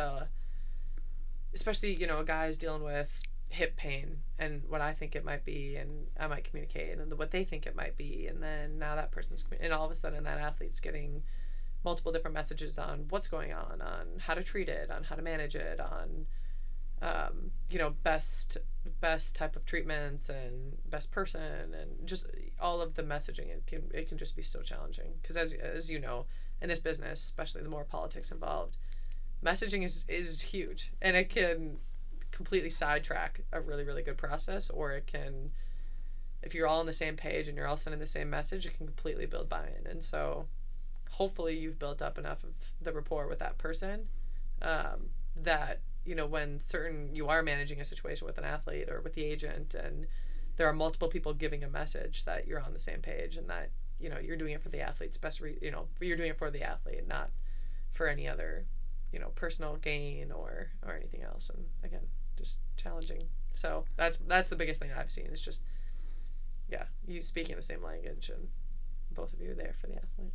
especially, you know, a guy's dealing with hip pain and what I think it might be, and I might communicate, and what they think it might be, and then now that person's, and all of a sudden that athlete's getting multiple different messages on what's going on how to treat it, on how to manage it, on you know, best type of treatments and best person, and just all of the messaging. It can just be so challenging because as you know, in this business, especially the more politics involved, messaging is huge, and it can completely sidetrack a really, really good process, or it can, if you're all on the same page and you're all sending the same message, it can completely build buy-in. And so hopefully you've built up enough of the rapport with that person that, you know, when you are managing a situation with an athlete or with the agent, and there are multiple people giving a message, that you're on the same page, and that, you know, you're doing it for the athlete's best, you know, you're doing it for the athlete, not for any other, you know, personal gain or anything else. And again, just challenging. So that's the biggest thing I've seen, is just, yeah, you speaking the same language and both of you are there for the athlete.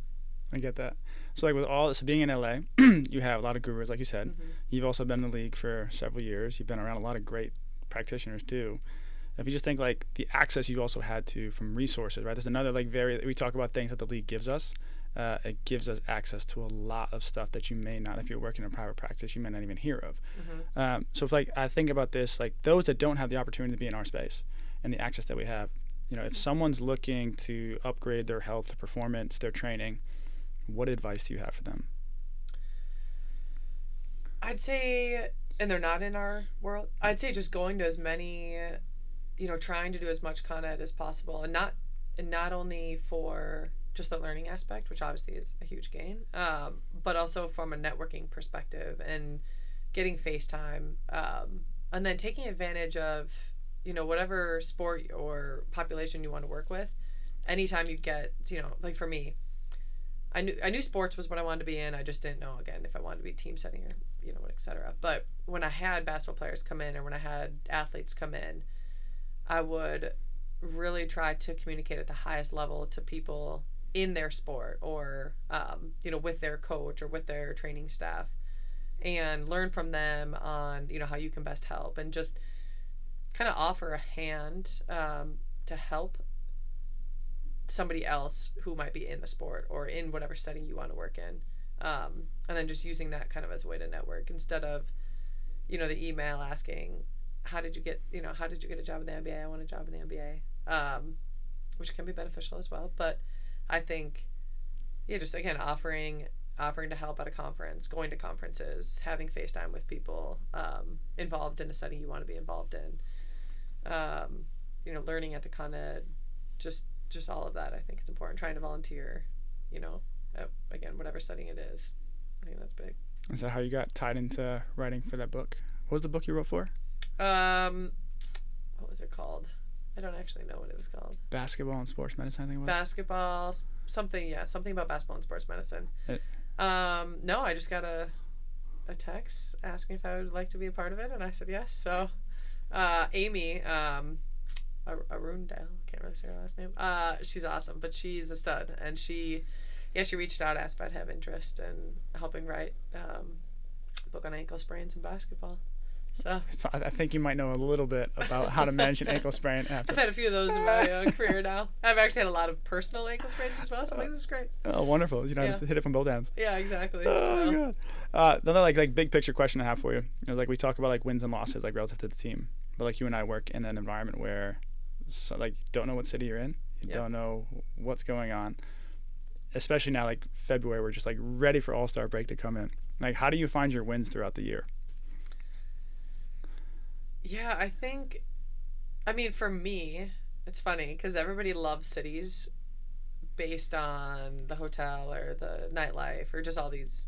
I get that. So like with all this, being in LA, you have a lot of gurus, like you said. Mm-hmm. You've also been in the league for several years. You've been around a lot of great practitioners too. If you just think like the access you also had to from resources, right? There's another like we talk about things that the league gives us. It gives us access to a lot of stuff that you may not, if you're working in private practice, you may not even hear of. Mm-hmm. So if like I think about this, like those that don't have the opportunity to be in our space and the access that we have, you know, if someone's looking to upgrade their health, their performance, their training, what advice do you have for them? I'd say, and they're not in our world, I'd say just going to as many, you know, trying to do as much Con Ed as possible, and not only for just the learning aspect, which obviously is a huge gain, but also from a networking perspective, and getting FaceTime, and then taking advantage of, whatever sport or population you want to work with. Anytime you get, like for me, I knew sports was what I wanted to be in. I just didn't know, again, if I wanted to be team setting or, et cetera. But when I had basketball players come in, or when I had athletes come in, I would really try to communicate at the highest level to people in their sport, or, with their coach or with their training staff, and learn from them on, how you can best help, and just kind of offer a hand to help somebody else who might be in the sport or in whatever setting you want to work in. And then just using that kind of as a way to network, instead of, the email asking, how did you get a job in the NBA? I want a job in the NBA, which can be beneficial as well. But I think, just again, offering to help at a conference, going to conferences, having FaceTime with people involved in a setting you want to be involved in, learning at the Con Ed, just all of that. I think it's important. Trying to volunteer, again, whatever setting it is. I think that's big. Is that how you got tied into writing for that book? What was the book you wrote for? What was it called? I don't actually know what it was called. Basketball and sports medicine, I think it was. Basketball, something about basketball and sports medicine. No, I just got a text asking if I would like to be a part of it, and I said yes. So, Amy, Arundale, I can't really say her last name. She's awesome, but she's a stud, and she reached out, asked if I'd have interest in helping write a book on ankle sprains in basketball. So I think you might know a little bit about how to manage an ankle sprain after. I've had a few of those in my career now. I've actually had a lot of personal ankle sprains as well, so I'm like, this is great. Oh, wonderful. Hit it from both ends. Yeah, exactly. Oh, God. Another like big picture question I have for you. Like we talk about like wins and losses like relative to the team, but like you and I work in an environment where you don't know what city you're in. You don't know what's going on. Especially now, like February, we're just like ready for All-Star break to come in. Like, how do you find your wins throughout the year? Yeah, for me, it's funny because everybody loves cities based on the hotel or the nightlife or just all these,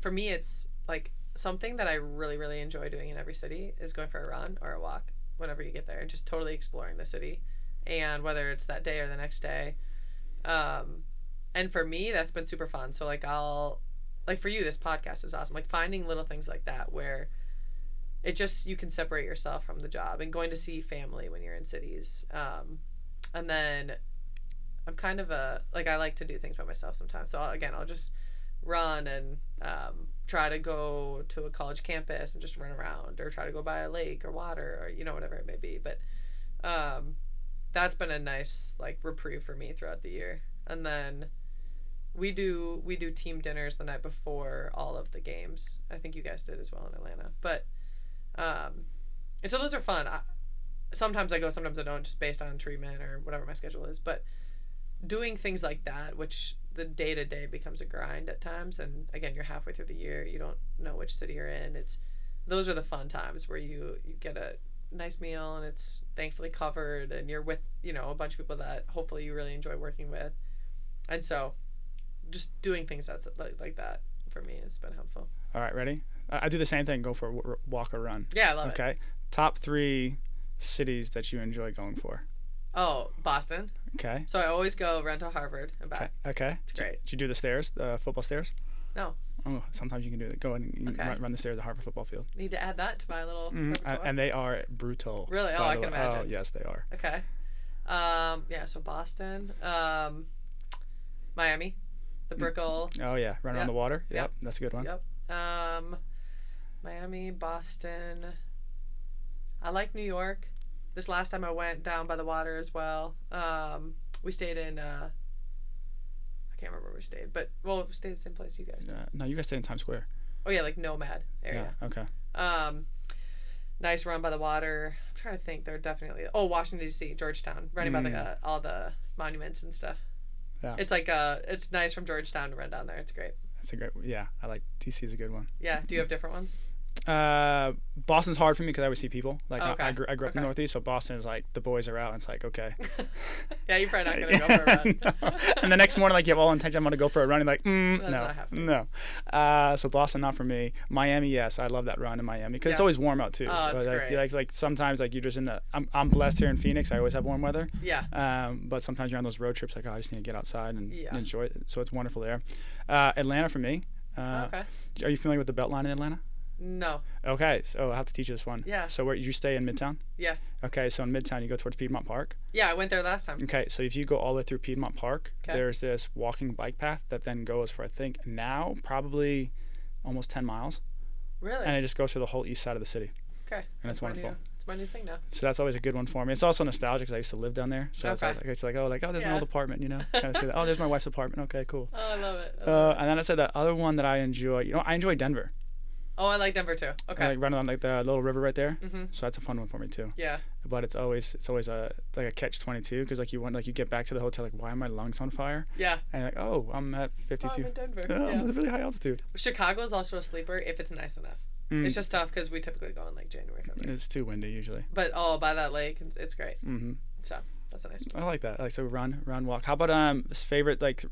for me, it's like something that I really, really enjoy doing in every city is going for a run or a walk whenever you get there and just totally exploring the city. And whether it's that day or the next day. And for me, that's been super fun. So for you, this podcast is awesome. Like finding little things like that where you can separate yourself from the job, and going to see family when you're in cities. And then I'm kind of I like to do things by myself sometimes. So I'll just run and try to go to a college campus and just run around, or try to go by a lake or water or, whatever it may be. But that's been a nice reprieve for me throughout the year. And then we do team dinners the night before all of the games. I think you guys did as well in Atlanta. But and so those are fun. Sometimes I go, sometimes I don't, just based on treatment or whatever my schedule is. But doing things like that, which the day-to-day becomes a grind at times, and again, you're halfway through the year, you don't know which city you're in. Those are the fun times where you get a nice meal and it's thankfully covered, and you're with a bunch of people that hopefully you really enjoy working with. And so just doing things that's like that for me has been helpful. All right, ready? I do the same thing, go for a walk or run. Yeah, I love it. Okay. Top 3 cities that you enjoy going for. Oh, Boston. Okay. So I always go to Harvard and back. Okay. It's great. Did you do the stairs, the football stairs? No. Oh, sometimes you can do that. Go and run the stairs at Harvard football field. Need to add that to my little and they are brutal. Really? Oh, I can imagine. Oh, yes, they are. Okay. So Boston, Miami, the Brickell. Oh, yeah. Run around the water. Yep. That's a good one. Yep. Miami, Boston. I like New York. This last time I went down by the water as well. We stayed in, I can't remember where we stayed, but, we stayed at the same place you guys did. No, you guys stayed in Times Square. Oh, yeah, Nomad area. Yeah, okay. Nice run by the water. I'm trying to think. They're definitely, Washington, D.C., Georgetown, running by all the monuments and stuff. Yeah. It's it's nice from Georgetown to run down there. It's great. I like D.C. is a good one. Yeah. Do you have different ones? Boston's hard for me because I always see people. Like Okay. I grew up in Okay. the Northeast, so Boston is like the boys are out. And it's like okay. Yeah, you're probably not gonna go for a run. No. And the next morning, like you have all intention, I'm gonna go for a run. And like, That's no, not happening. no. So Boston, not for me. Miami, yes, I love that run in Miami because it's Yeah. always warm out too. Oh, it's like, great. like sometimes like you're just in the. I'm blessed here in Phoenix. I always have warm weather. Yeah. But sometimes you're on those road trips, like I just need to get outside and Yeah. enjoy it. So it's wonderful there. Atlanta for me. Okay. Are you familiar with the Beltline in Atlanta? No. Okay, so I'll have to teach you this one. Yeah. So where you stay in Midtown? Yeah. Okay, so in Midtown you go towards Piedmont Park. Yeah, I went there last time. Okay, so if you go all the way through Piedmont Park, Okay. there's this walking bike path that then goes for I think now probably almost 10 miles, Really? and it just goes through the whole east side of the city, Okay. and it's my wonderful. It's my new thing now. So that's always a good one for me. It's also nostalgic because I used to live down there, so Okay. it's like oh there's my Yeah. old apartment, you know, kind of say that. Oh, there's my wife's apartment. Okay, cool. Oh, I love it. And then I said that other one that I enjoy. You know, I enjoy Denver. Oh, I like Denver too. Okay. I like running on like the little river right there. Mhm. So that's a fun one for me too. Yeah. But it's always a like a catch-22 because like you get back to the hotel like why are my lungs on fire? Yeah. And you're like oh I'm at Oh, 52. I'm in Denver. Oh, I'm Yeah. at really high altitude. Chicago is also a sleeper if it's nice enough. It's just tough because we typically go in like January, February. It's too windy usually. But by that lake, it's great. Mm-hmm. So that's a nice one. I like that. I like to run, walk. How about favorite like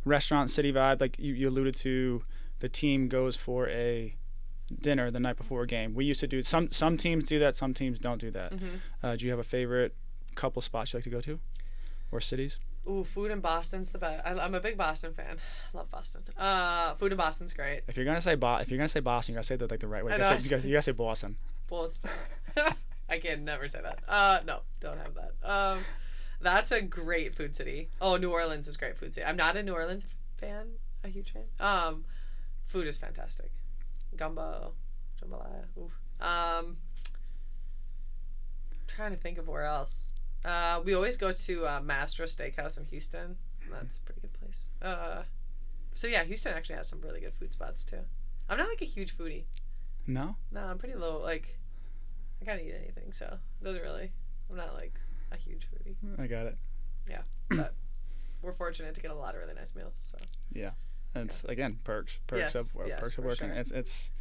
restaurant city vibe? Like you alluded to, the team goes for a dinner the night before a game. We used to do some teams do that, some teams don't do that. Mm-hmm. Do you have a favorite couple spots you like to go to, or cities? Ooh, food in Boston's the best. I'm a big Boston fan. Love Boston. Food in Boston's great. If you're gonna say Boston, you gotta say that like the right way. You gotta say Boston. Boston. I can never say that. No, don't have that. That's a great food city. Oh, New Orleans is a great food city. I'm not a New Orleans fan, a huge fan. Food is fantastic. Gumbo, jambalaya. Oof. Trying to think of where else. We always go to Mastra Steakhouse in Houston. That's a pretty good place. So yeah, Houston actually has some really good food spots too. I'm not like a huge foodie. No. No, I'm pretty low. Like, I can't eat anything, so it doesn't really. I'm not like a huge foodie. I got it. Yeah, but we're fortunate to get a lot of really nice meals. So Yeah. And it's again perks Yes, of yes, perks of for working. sure. It's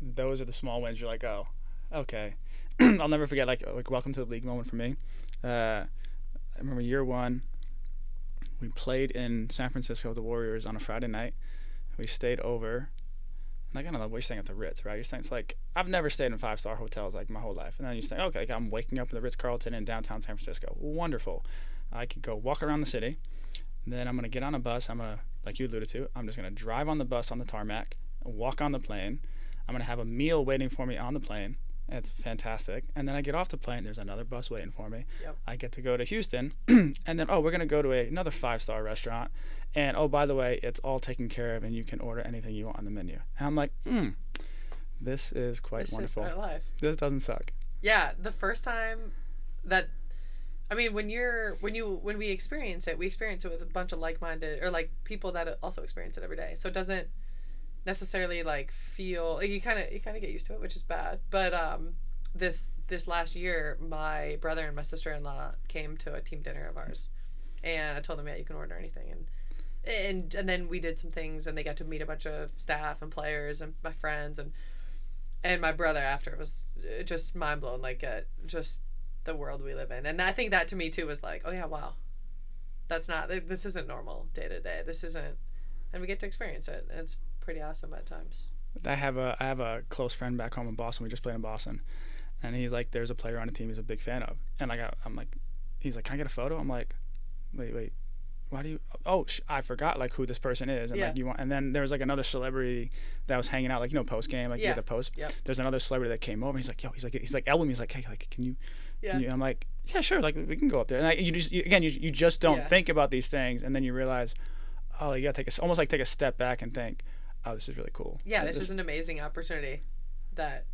those are the small wins. You're like, oh, okay. I'll never forget like welcome to the league moment for me. I remember year one. We played in San Francisco with the Warriors on a Friday night. We stayed over. Like I don't know, we're staying at the Ritz, right? You're staying. It's like I've never stayed in 5-star hotels like my whole life, and then you say, okay, like, I'm waking up in the Ritz-Carlton in downtown San Francisco. Wonderful. I could go walk around the city. Then I'm gonna get on a bus. I'm gonna, like you alluded to, I'm just gonna drive on the bus on the tarmac, walk on the plane. I'm gonna have a meal waiting for me on the plane. It's fantastic. And then I get off the plane. There's another bus waiting for me. Yep. I get to go to Houston, and then we're gonna go to another 5-star restaurant. And by the way, it's all taken care of, and you can order anything you want on the menu. And I'm like, this is quite this wonderful. is our life. This doesn't suck. Yeah, the first time that, I mean, when we experience it, we experience it with a bunch of like-minded or like people that also experience it every day. So it doesn't necessarily like feel like you kind of get used to it, which is bad. But this last year, my brother and my sister-in-law came to a team dinner of ours, and I told them, yeah, you can order anything, and then we did some things, and they got to meet a bunch of staff and players and my friends and my brother after was just mind blown, like just the world we live in. And I think that to me too was like, oh yeah, wow, this isn't normal day to day. This isn't, and we get to experience it, and it's pretty awesome at times. I have a close friend back home in Boston. We just played in Boston, and he's like, there's a player on the team he's a big fan of, and like I'm like, he's like, can I get a photo? I'm like, wait. Why do you? Oh, I forgot like who this person is, and Yeah. like you want. And then there was like another celebrity that was hanging out, like post game, like Yeah. you get the post. Yep. There's another celebrity that came over. He's like, he's like elbowing me. He's like, hey, like, can you? Yeah. And I'm like, yeah, sure. Like we can go up there. And you just don't Yeah. think about these things, and then you realize, oh, you gotta almost take a step back and think, oh, this is really cool. Yeah, this is an amazing opportunity that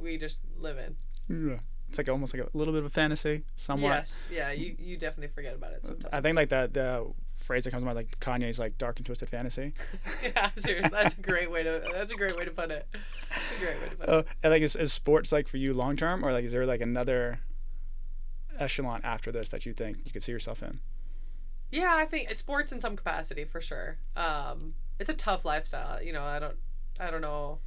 we just live in. Yeah. It's like almost like a little bit of a fantasy, somewhat. Yes, yeah, you definitely forget about it sometimes. I think like the phrase that comes to mind, like Kanye's like dark and twisted fantasy. Yeah, seriously, that's a great way to put it. That's a great way to put it. And like is sports like for you long term, or like is there like another echelon after this that you think you could see yourself in? Yeah, I think sports in some capacity for sure. It's a tough lifestyle. I I don't know.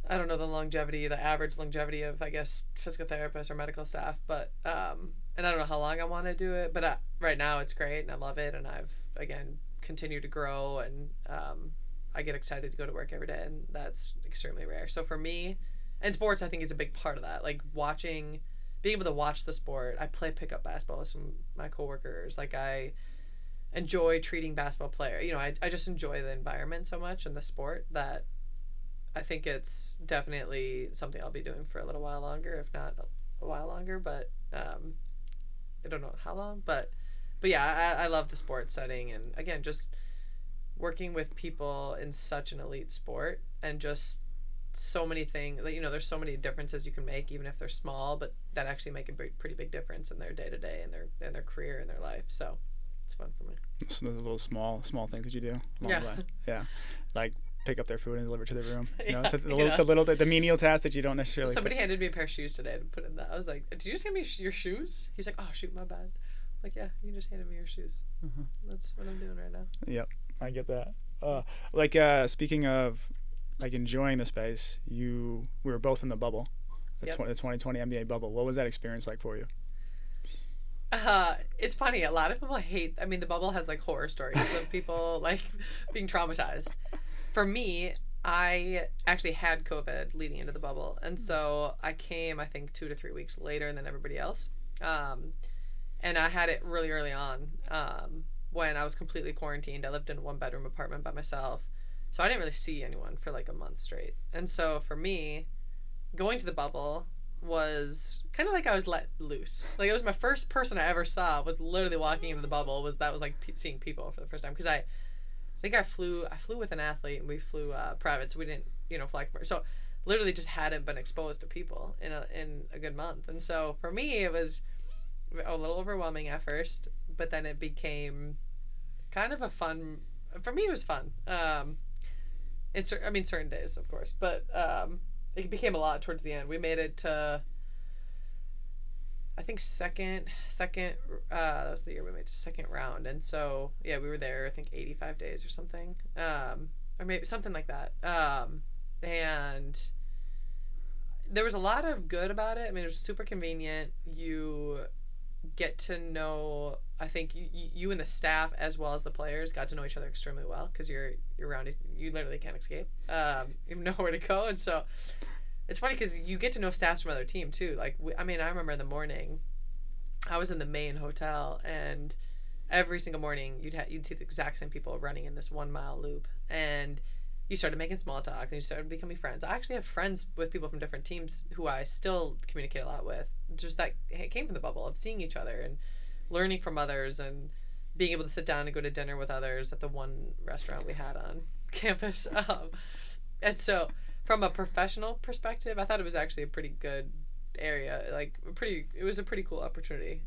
I don't know the average longevity of, I guess, physical therapists or medical staff, but and I don't know how long I want to do it, but right now it's great and I love it, and I've again continued to grow, and I get excited to go to work every day, and that's extremely rare. So for me, and sports, I think is a big part of that. Like being able to watch the sport. I play pickup basketball with some of my coworkers. Like I enjoy treating basketball players. You know, I just enjoy the environment so much and the sport that I think it's definitely something I'll be doing for a little while longer, if not a while longer. But I don't know how long. But yeah, I love the sport setting, and again, just working with people in such an elite sport, and just so many things. You know, there's so many differences you can make, even if they're small, but that actually make a pretty big difference in their day to day and their career and their life. So it's fun for me. So those little small things that you do along the way. Yeah, like pick up their food and deliver it to their room. You know, the menial tasks that you don't necessarily. Somebody handed me a pair of shoes today to put in that. I was like, "Did you just hand me your shoes?" He's like, "Oh shoot, my bad." I'm like, yeah, you just handed me your shoes. Mm-hmm. That's what I'm doing right now. Yep, I get that. Speaking of like enjoying the space, we were both in the bubble, the 2020 NBA bubble. What was that experience like for you? It's funny. A lot of people hate. I mean, the bubble has like horror stories of people like being traumatized. For me, I actually had COVID leading into the bubble, and so I came, I think, 2 to 3 weeks later than everybody else. And I had it really early on when I was completely quarantined. I lived in a 1-bedroom apartment by myself, so I didn't really see anyone for like a month straight. And so for me, going to the bubble was kind of like I was let loose. Like it was my first person I ever saw was literally walking into the bubble. Was like seeing people for the first time, because I think I flew with an athlete, and we flew private, so we didn't fly. So literally just hadn't been exposed to people in a good month. And so for me it was a little overwhelming at first, but then it became kind of a fun. For me, it was fun. Certain days, of course, but it became a lot towards the end. We made it to, I think, second. That was the year we made second round, and so yeah, we were there. I think 85 days or something, or maybe something like that. And there was a lot of good about it. I mean, it was super convenient. You get to know, I think you and the staff as well as the players got to know each other extremely well, because you're around it. You literally can't escape. You know where to go. And so it's funny because you get to know staffs from other team too. Like I remember in the morning I was in the main hotel, and every single morning you'd see the exact same people running in this 1 mile loop, and you started making small talk and you started becoming friends. I actually have friends with people from different teams who I still communicate a lot with. Just that it came from the bubble of seeing each other and learning from others, and being able to sit down and go to dinner with others at the one restaurant we had on campus. And so from a professional perspective, I thought it was actually a pretty good area. It was a pretty cool opportunity.